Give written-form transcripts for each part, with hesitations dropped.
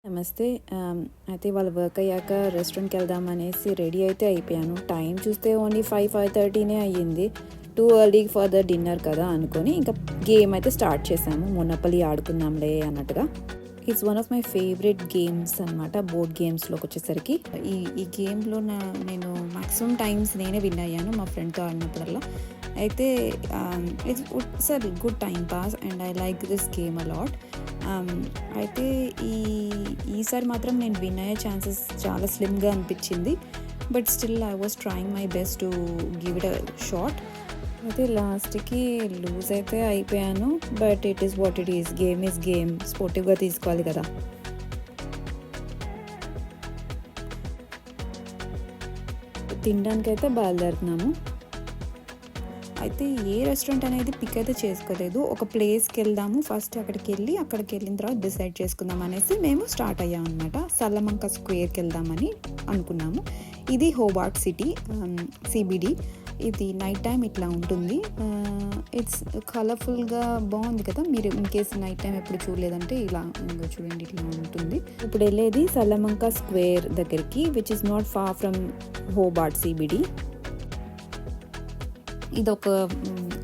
నమస్తే. అయితే వాళ్ళ వర్క్ అయ్యాక రెస్టారెంట్‌కి వెళ్దాం అనేసి రెడీ అయితే అయిపోయాను. టైం చూస్తే ఓన్లీ 5:30 అయ్యింది. Too early for the dinner కదా అనుకొని ఇంకా గేమ్ అయితే స్టార్ట్ చేశాము. మొనోపలి ఆడుకుందాంలే అన్నట్టుగా. It's one of my favourite games అనమాట. బోర్డ్ గేమ్స్లోకి వచ్చేసరికి ఈ గేమ్లో నేను మ్యాక్సిమం టైమ్స్ నేనే విన్ అయ్యాను మా ఫ్రెండ్తో ఆడినప్పుడల్లా. అయితే it's a good time pass and I like this game a lot. అయితే ఈసారి మాత్రం నేను విన్ అయ్యే ఛాన్సెస్ చాలా స్లిమ్గా అనిపించింది. But still I was trying my best to give it a shot. అయితే లాస్ట్కి లూజ్ అయితే అయిపోయాను. But it is what it is. Game is game. స్పోర్టివ్గా తీసుకోవాలి కదా. తినడానికైతే బయలుదేరుతున్నాము. అయితే ఏ రెస్టారెంట్ అనేది పిక్ అయితే చేసుకోలేదు. ఒక ప్లేస్కి వెళ్దాము, ఫస్ట్ అక్కడికి వెళ్ళిన తర్వాత డిసైడ్ చేసుకుందాం అనేసి మేము స్టార్ట్ అయ్యాం అనమాట. సల్లమంక స్క్వేర్కి వెళ్దామని అనుకున్నాము. ఇది హోబార్ట్ సిటీ CBD. ఇది నైట్ టైం ఇట్లా ఉంటుంది. ఇట్స్ కలర్ఫుల్గా బాగుంది కదా. మీరు ఇన్ కేసు నైట్ టైం ఎప్పుడు చూడలేదంటే ఇలా చూడండి, ఇట్లా ఉంటుంది. ఇప్పుడు వెళ్ళేది సల్లమంక స్క్వేర్ దగ్గరికి, which is not far from Hobart CBD. ఇదొక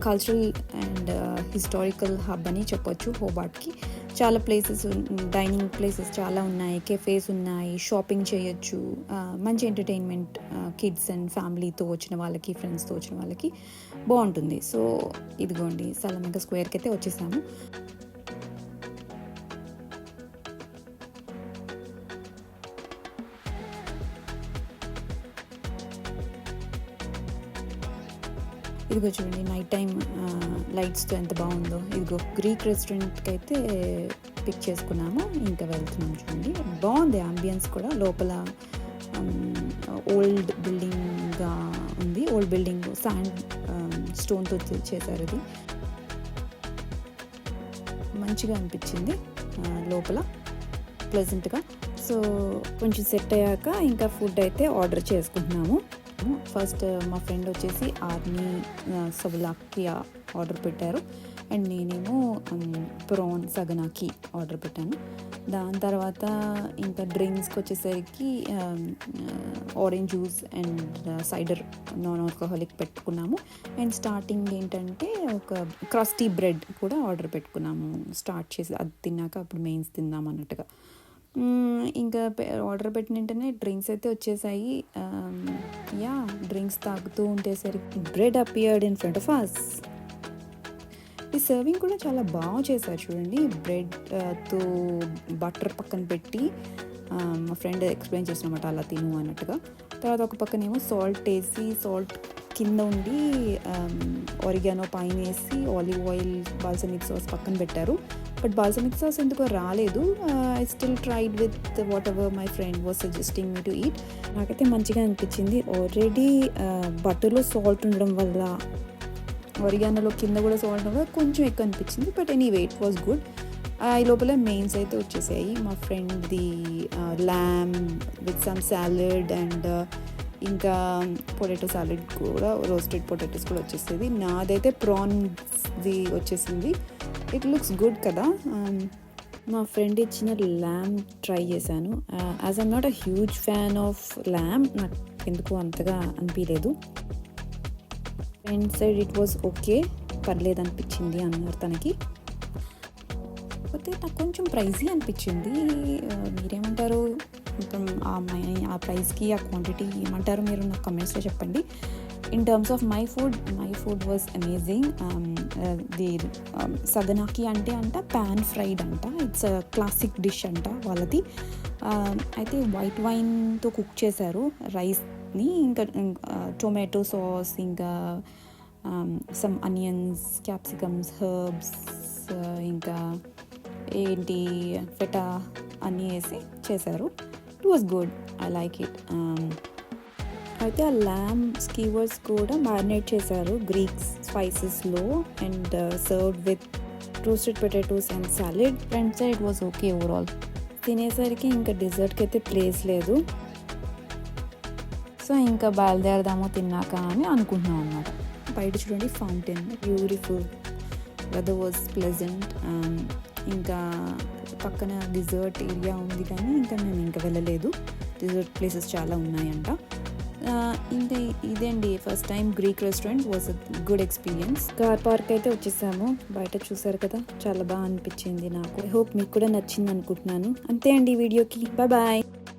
కల్చరల్ అండ్ హిస్టారికల్ హబ్ అని చెప్పొచ్చు హోబార్ట్కి. చాలా ప్లేసెస్, డైనింగ్ ప్లేసెస్ చాలా ఉన్నాయి, కెఫేస్ ఉన్నాయి, షాపింగ్ చేయొచ్చు, మంచి ఎంటర్టైన్మెంట్ కిడ్స్ అండ్ ఫ్యామిలీతో వచ్చిన వాళ్ళకి, ఫ్రెండ్స్తో వచ్చిన వాళ్ళకి బాగుంటుంది. సో ఇదిగోండి సల్లమంక స్క్వేర్కి అయితే వచ్చేసాము. ఇదిగో చూడండి నైట్ టైం లైట్స్తో ఎంత బాగుందో. ఇదిగో గ్రీక్ రెస్టారెంట్కి అయితే పిక్ చేసుకున్నాము. ఇంకా వెళ్తున్నాము. చూడండి బాగుంది అంబియన్స్ కూడా. లోపల ఓల్డ్ బిల్డింగ్గా ఉంది. ఓల్డ్ బిల్డింగ్ శాండ్ స్టోన్తో చేశారు. ఇది మంచిగా అనిపించింది లోపల ప్లెజెంట్గా. సో కొంచెం సెట్ అయ్యాక ఇంకా ఫుడ్ అయితే ఆర్డర్ చేసుకుంటున్నాము. ఫస్ట్ మా ఫ్రెండ్ వచ్చేసి ఆర్మీ సబులాకియా ఆర్డర్ పెట్టారు అండ్ నేనేమో ప్రాన్ సగనాకి ఆర్డర్ పెట్టాను. దాని తర్వాత ఇంకా డ్రింక్స్కి వచ్చేసరికి orange juice and cider non alcoholic పెట్టుకున్నాము. అండ్ స్టార్టింగ్ ఏంటంటే ఒక క్రస్టీ బ్రెడ్ కూడా ఆర్డర్ పెట్టుకున్నాము. స్టార్ట్ చేసి అది తిన్నాక అప్పుడు మెయిన్స్ తిందాం అన్నట్టుగా. ఇంకా ఆర్డర్ పెట్టిన వెంటనే డ్రింక్స్ అయితే వచ్చేసాయి. డ్రింక్స్ తాగుతూ ఉండేసరికి bread appeared in front of us. ఈ సర్వింగ్ కూడా చాలా బాగా చేశారు చూడండి. బ్రెడ్తో బటర్ పక్కన పెట్టి మా ఫ్రెండ్ ఎక్స్ప్లెయిన్ చేసినమాట అలా తిను అన్నట్టుగా. తర్వాత ఒక పక్కనేమో సాల్ట్ వేసి, సాల్ట్ కింద ఉండి ఒరిగానో పైన వేసి, ఆలివ్ ఆయిల్, బాల్సమిక్ సాస్ పక్కన పెట్టారు. బట్ బాల్సమిక్ సాస్ ఎందుకో రాలేదు. I still tried with what ever my friend was suggesting me to eat. నాకైతే మంచిగా అనిపించింది. ఆల్రెడీ బటర్లో సాల్ట్ ఉండడం వల్ల, ఒరిగానోలో కింద కూడా సాల్ట్ ఉండడం వల్ల కొంచెం ఎక్కువ అనిపించింది. But anyway it was good. ఈ లోపల మెయిన్స్ అయితే వచ్చేసాయి. మా ఫ్రెండ్ది lamb with some salad and ఇంకా పొటాటో సాలడ్ కూడా, రోస్టెడ్ పొటాటోస్ కూడా వచ్చేసేది. నాదైతే ప్రాన్స్ది వచ్చేసింది. ఇట్ లుక్స్ గుడ్ కదా. మా ఫ్రెండ్ ఇచ్చిన ల్యామ్ ట్రై చేశాను. As I'm not a huge fan of ల్యామ్, నాకు ఎందుకు అంతగా అనిపించలేదు. Friend side it was okay, పర్లేదు అనిపించింది అన్నారు తనకి. కాకపోతే నాకు కొంచెం ప్రైజీ అనిపించింది. మీరేమంటారు? ఆ ప్రైస్కి ఆ క్వాంటిటీ ఏమంటారు మీరు నాకు కమెంట్స్లో చెప్పండి. In terms of my food was amazing. The saganaki అంటే ప్యాన్ ఫ్రైడ్ అంట. ఇట్స్ క్లాసిక్ డిష్ అంట వాళ్ళది. అయితే వైట్ వైన్తో కుక్ చేశారు రైస్ని. ఇంకా టొమాటో సాస్, ఇంకా సమ్ ఆనియన్స్, క్యాప్సికమ్స్, హర్బ్స్, ఇంకా ఏంటి ఫెటా అన్నీ వేసి చేశారు. It was good. I like it. అయితే ఆ ల్యామ్ స్కీవర్స్ కూడా మ్యారినేట్ చేశారు గ్రీక్ స్పైసెస్లో and served with roasted potatoes and salad. Friends it was okay overall. తినేసరికి ఇంకా డిజర్ట్కి అయితే ప్లేస్ లేదు. సో ఇంకా బయలుదేరదాము తిన్నాక అని అనుకుంటున్నాం అన్నమాట. బయట చూడండి fountain, beautiful, weather was pleasant. ఇంకా పక్కన డిజర్ట్ ఏరియా ఉంది, కానీ ఇంకా మేము ఇంకా వెళ్ళలేదు. డిజర్ట్ ప్లేసెస్ చాలా ఉన్నాయంట. ఇంకా ఇదేండి first time Greek restaurant, was a good experience. Car park అయితే వచ్చేసాము. బయట చూసారు కదా, చాలా బాగా అనిపించింది నాకు. ఐ హోప్ మీకు కూడా నచ్చింది అనుకుంటున్నాను. అంతే అండి ఈ వీడియోకి. బాయ్.